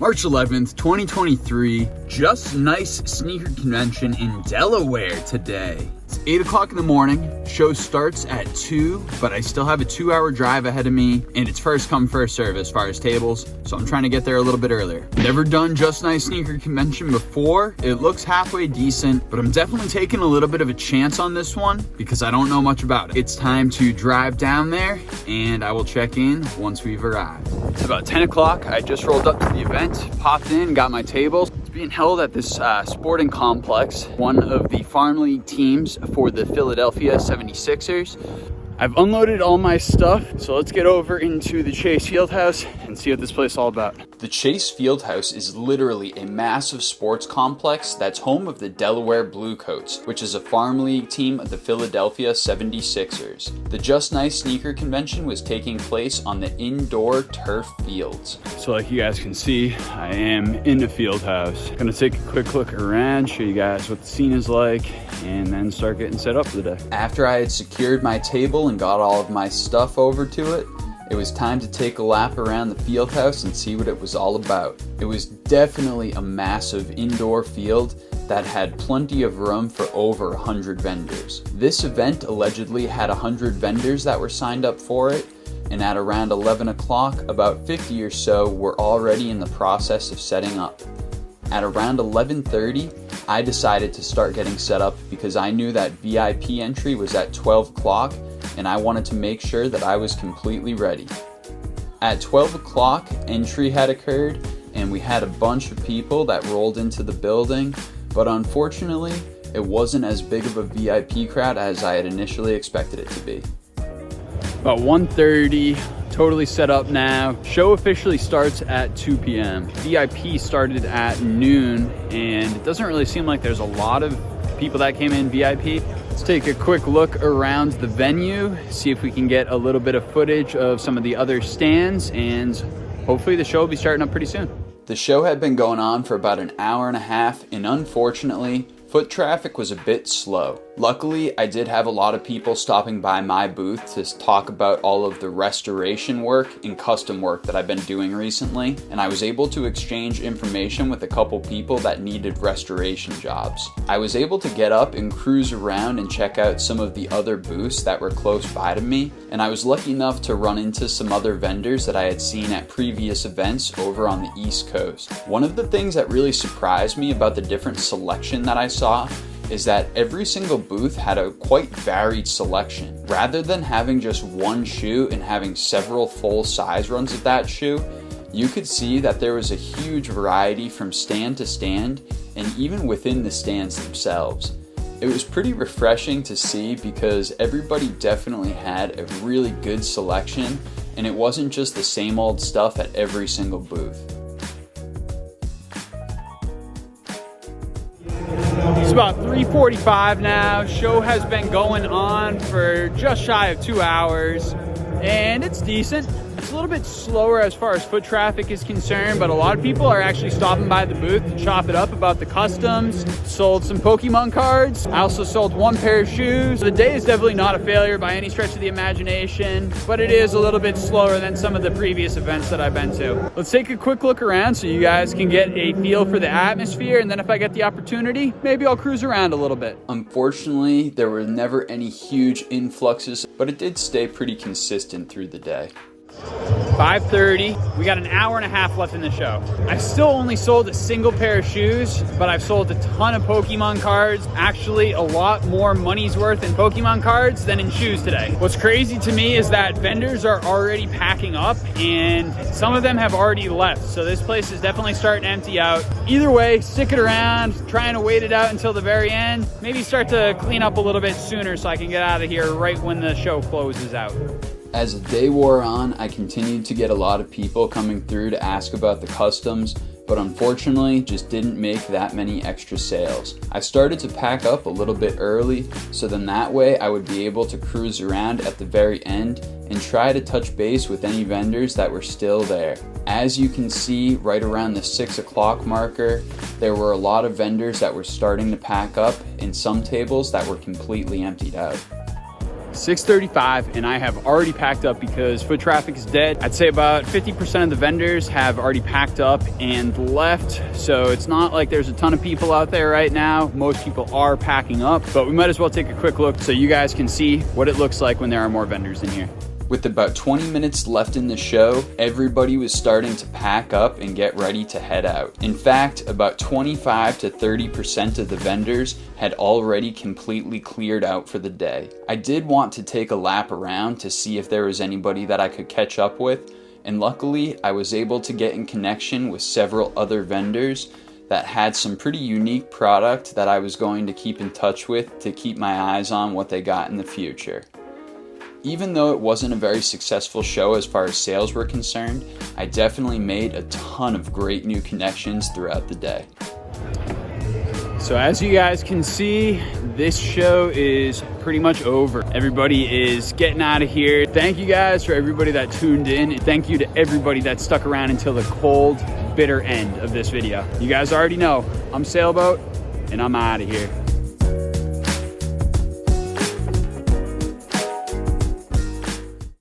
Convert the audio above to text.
March 11th, 2023, Jus Nice SNKR Convention in Delaware today. It's 8 o'clock in the morning. Show starts at 2, but I still have a 2-hour drive ahead of me, and it's first come, first serve as far as tables, so I'm trying to get there a little bit earlier. Never done Jus Nice SNKR Convention before. It looks halfway decent, but I'm definitely taking a little bit of a chance on this one because I don't know much about it. It's time to drive down there, and I will check in once we've arrived. It's about 10 o'clock. I just rolled up to the event, popped in, got my tables. It's being held at this sporting complex, one of the farm league teams for the Philadelphia 76ers. I've unloaded all my stuff, so let's get over into the Chase Fieldhouse and see what this place is all about. The Chase Fieldhouse is literally a massive sports complex that's home of the Delaware Bluecoats, which is a farm league team of the Philadelphia 76ers. The Jus Nice SNKR Convention was taking place on the indoor turf fields. So like you guys can see, I am in the Fieldhouse. Gonna take a quick look around, show you guys what the scene is like, and then start getting set up for the day. After I had secured my table and got all of my stuff over to it, it was time to take a lap around the field house and see what it was all about. It was definitely a massive indoor field that had plenty of room for over 100 vendors. This event allegedly had 100 vendors that were signed up for it, and at around 11 o'clock, about 50 or so were already in the process of setting up. At around 11:30, I decided to start getting set up because I knew that VIP entry was at 12 o'clock and I wanted to make sure that I was completely ready. At 12 o'clock, entry had occurred and we had a bunch of people that rolled into the building, but unfortunately, it wasn't as big of a VIP crowd as I had initially expected it to be. About 1:30, totally set up now. Show officially starts at 2 p.m. VIP started at noon, and it doesn't really seem like there's a lot of people that came in VIP. Let's take a quick look around the venue, see if we can get a little bit of footage of some of the other stands, and hopefully the show will be starting up pretty soon. The show had been going on for about an hour and a half, and unfortunately, foot traffic was a bit slow. Luckily, I did have a lot of people stopping by my booth to talk about all of the restoration work and custom work that I've been doing recently, and I was able to exchange information with a couple people that needed restoration jobs. I was able to get up and cruise around and check out some of the other booths that were close by to me, and I was lucky enough to run into some other vendors that I had seen at previous events over on the East Coast. One of the things that really surprised me about the different selection that I saw is that every single booth had a quite varied selection. Rather than having just one shoe and having several full size runs of that shoe, you could see that there was a huge variety from stand to stand and even within the stands themselves. It was pretty refreshing to see because everybody definitely had a really good selection and it wasn't just the same old stuff at every single booth. It's about 3:45 now. Show has been going on for just shy of 2 hours, and it's decent. It's a little bit slower as far as foot traffic is concerned, but a lot of people are actually stopping by the booth to chop it up about the customs. Sold some Pokemon cards. I also sold one pair of shoes. The day is definitely not a failure by any stretch of the imagination, but it is a little bit slower than some of the previous events that I've been to. Let's take a quick look around so you guys can get a feel for the atmosphere, and then if I get the opportunity, maybe I'll cruise around a little bit. Unfortunately, there were never any huge influxes, but it did stay pretty consistent through the day. 5:30, we got an hour and a half left in the show. I've still only sold a single pair of shoes, but I've sold a ton of Pokemon cards. Actually, a lot more money's worth in Pokemon cards than in shoes today. What's crazy to me is that vendors are already packing up and some of them have already left. So this place is definitely starting to empty out. Either way, stick it around, trying to wait it out until the very end. Maybe start to clean up a little bit sooner so I can get out of here right when the show closes out. As the day wore on, I continued to get a lot of people coming through to ask about the customs, but unfortunately just didn't make that many extra sales. I started to pack up a little bit early, so then that way I would be able to cruise around at the very end and try to touch base with any vendors that were still there. As you can see, right around the 6 o'clock marker, there were a lot of vendors that were starting to pack up and some tables that were completely emptied out. 6:35 and I have already packed up because foot traffic is dead. I'd say about 50% of the vendors have already packed up and left. So it's not like there's a ton of people out there right now. Most people are packing up, but we might as well take a quick look so you guys can see what it looks like when there are more vendors in here. With about 20 minutes left in the show, everybody was starting to pack up and get ready to head out. In fact, about 25 to 30% of the vendors had already completely cleared out for the day. I did want to take a lap around to see if there was anybody that I could catch up with, and luckily I was able to get in connection with several other vendors that had some pretty unique product that I was going to keep in touch with to keep my eyes on what they got in the future. Even though it wasn't a very successful show as far as sales were concerned, I definitely made a ton of great new connections throughout the day. So as you guys can see, this show is pretty much over. Everybody is getting out of here. Thank you guys for everybody that tuned in. And thank you to everybody that stuck around until the cold, bitter end of this video. You guys already know, I'm Sailboat, and I'm out of here.